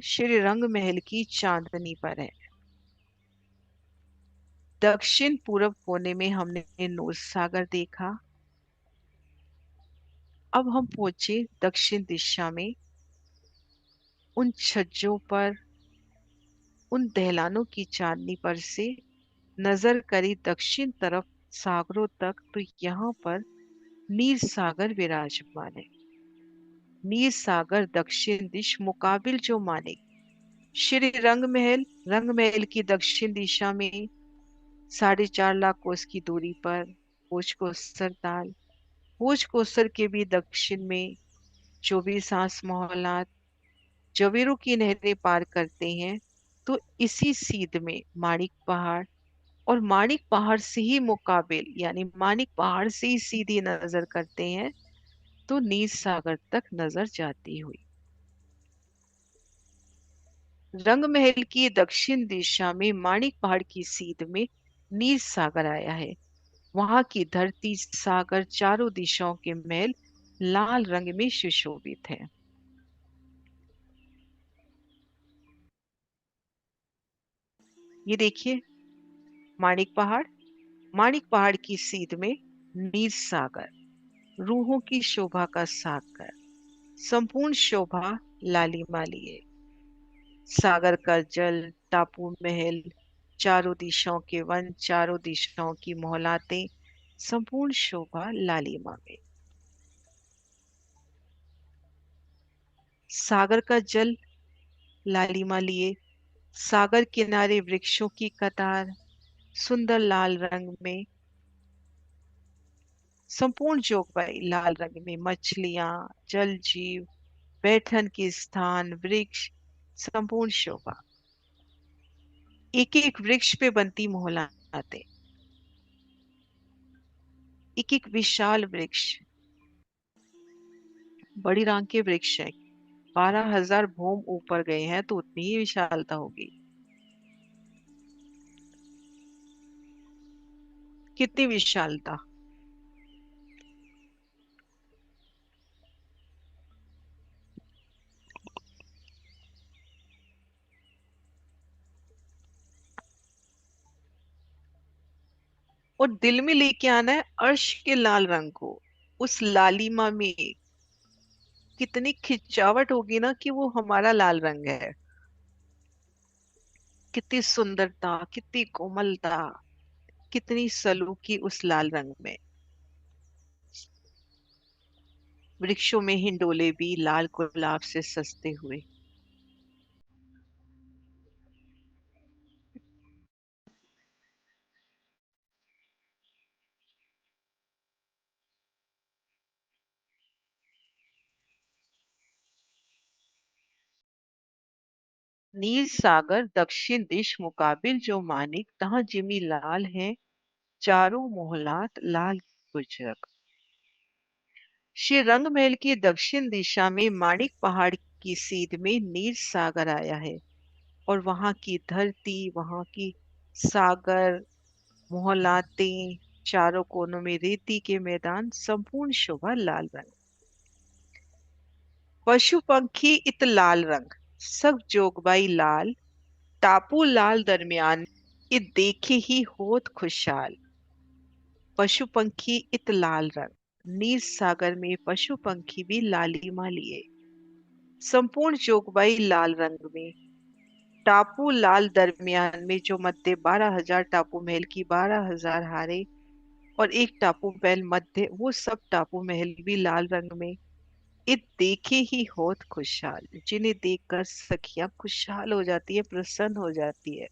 श्री रंग महल की चांदनी पर है। दक्षिण पूरब कोने में हमने नूर सागर देखा। अब हम पहुंचे दक्षिण दिशा में। उन छज्जों पर, उन दहलानों की चांदनी पर से नजर करी दक्षिण तरफ सागरों तक, तो यहाँ पर नीर सागर विराजमान है। नीर सागर दक्षिण दिश मुकाबिल जो माने श्री रंग महल की दक्षिण दिशा में 4.5 लाख कोस की दूरी पर भोजकोसर ताल, भोजकोसर के भी दक्षिण में 24 मोहल्लात जवेरों की नहरें पार करते हैं, तो इसी सीध में माणिक पहाड़, और माणिक पहाड़ से ही मुकाबिल यानी माणिक पहाड़ से ही सीधी नजर करते हैं तो नीर सागर तक नजर जाती हुई। रंग महल की दक्षिण दिशा में माणिक पहाड़ की सीध में नीर सागर आया है। वहां की धरती, सागर, चारों दिशाओं के महल लाल रंग में सुशोभित है। ये देखिए माणिक पहाड़ की सीध में नीर सागर, रूहों की शोभा का सागर, संपूर्ण शोभा लालिमा लिए। सागर का जल, टापू महल, चारों दिशाओं के वन, चारों दिशाओं की मोहलातें, संपूर्ण शोभा लालिमा में। सागर का जल लालिमा लिए, सागर किनारे वृक्षों की कतार सुंदर लाल रंग में, संपूर्ण जोगबाई लाल रंग में, मछलियां, जल जीव, बैठन के स्थान, वृक्ष, संपूर्ण शोभा। एक एक वृक्ष पे बनती मोहलातें, एक एक विशाल वृक्ष, बड़ी रांग के वृक्ष है। 12,000 भूम ऊपर गए हैं तो उतनी ही विशालता होगी। कितनी विशालता। और दिल में लेके आना है अर्श के लाल रंग को। उस लालिमा में कितनी खिंचावट होगी ना कि वो हमारा लाल रंग है। कितनी सुंदरता, कितनी कोमलता, कितनी सलूकी उस लाल रंग में। वृक्षों में हिंडोले भी लाल गुलाब से सजते हुए। नील सागर दक्षिण दिश मुकाबिल जो मानिक, तहां जिमी लाल है चारों मोहलात लाल गुजरक। श्री रंग महल की दक्षिण दिशा में माणिक पहाड़ की सीध में नीर सागर आया है। और वहां की धरती, वहां की सागर, मोहलातें, चारों कोनों में रेती के मैदान, संपूर्ण शोभा लाल रंग। पशु पंखी इत लाल रंग, सब जोगबाई लाल, टापू लाल दरमियान, इत देखे ही होत खुशहाल। पशु पंखी इत लाल रंग, नीर सागर में पशु पंखी भी लालिमा लिए। संपूर्ण जोगबाई लाल रंग में, टापू लाल दरमियान में, जो मध्य 12,000 टापू महल की 12,000 हारे, और एक टापू महल मध्य, वो सब टापू महल भी लाल रंग में। इत देखे ही होत खुशहाल, जिन्हें देखकर सखियां खुशहाल हो जाती है, प्रसन्न हो जाती है।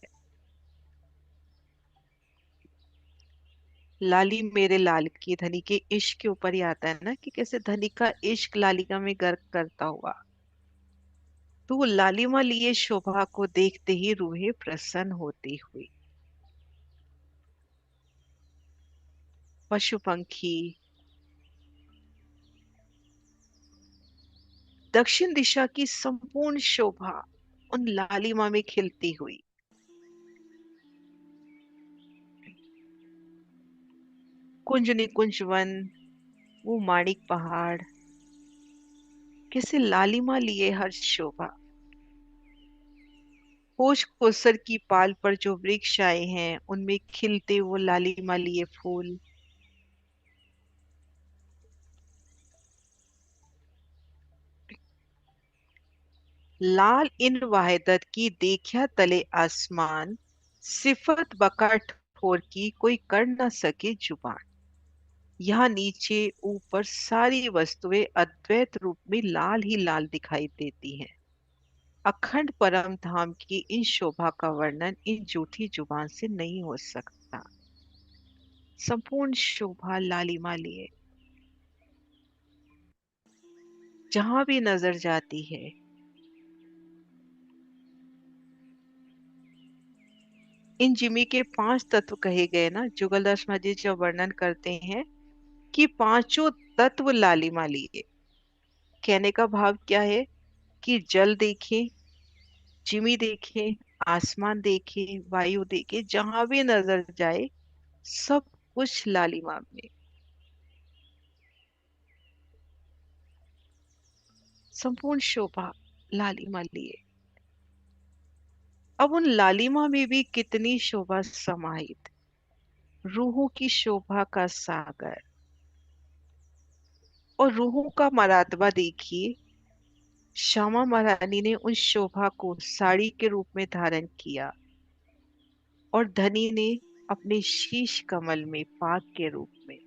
लाली मेरे लाल की, धनी के इश्क के ऊपर ही आता है ना कि कैसे धनी का इश्क लालिका में गर्क करता हुआ। तो वो लालिमा लिए शोभा को देखते ही रूहें प्रसन्न होती हुई। पशु पंखी दक्षिण दिशा की संपूर्ण शोभा उन लालिमा में खिलती हुई। कुंज निकुंज वन, वो माणिक पहाड़, कैसे लालिमा लिए हर शोभा। होश कोसर की पाल पर जो वृक्ष आए हैं उनमें खिलते वो लालिमा लिए फूल। लाल इन वाहिदत की देखा तले आसमान, सिफत बका ठोर की कोई कर न सके जुबान। यहाँ नीचे ऊपर सारी वस्तुएं अद्वैत रूप में लाल ही लाल दिखाई देती हैं। अखंड परम धाम की इन शोभा का वर्णन इन झूठी जुबान से नहीं हो सकता। संपूर्ण शोभा लालिमा लिए जहां भी नजर जाती है। इन जिमी के पांच तत्व कहे गए ना, जुगलदास माजी जब वर्णन करते हैं कि पांचों तत्व लालिमा लिए, कहने का भाव क्या है कि जल देखें, जिमी देखें, आसमान देखें, वायु देखें, जहां भी नजर जाए सब कुछ लालिमा में। संपूर्ण शोभा लालिमा लिए। अब उन लालिमा में भी कितनी शोभा समाहित, रूहों की शोभा का सागर। और रूहों का मरातबा देखिए, श्यामा महारानी ने उन शोभा को साड़ी के रूप में धारण किया और धनी ने अपने शीश कमल में पाग के रूप में।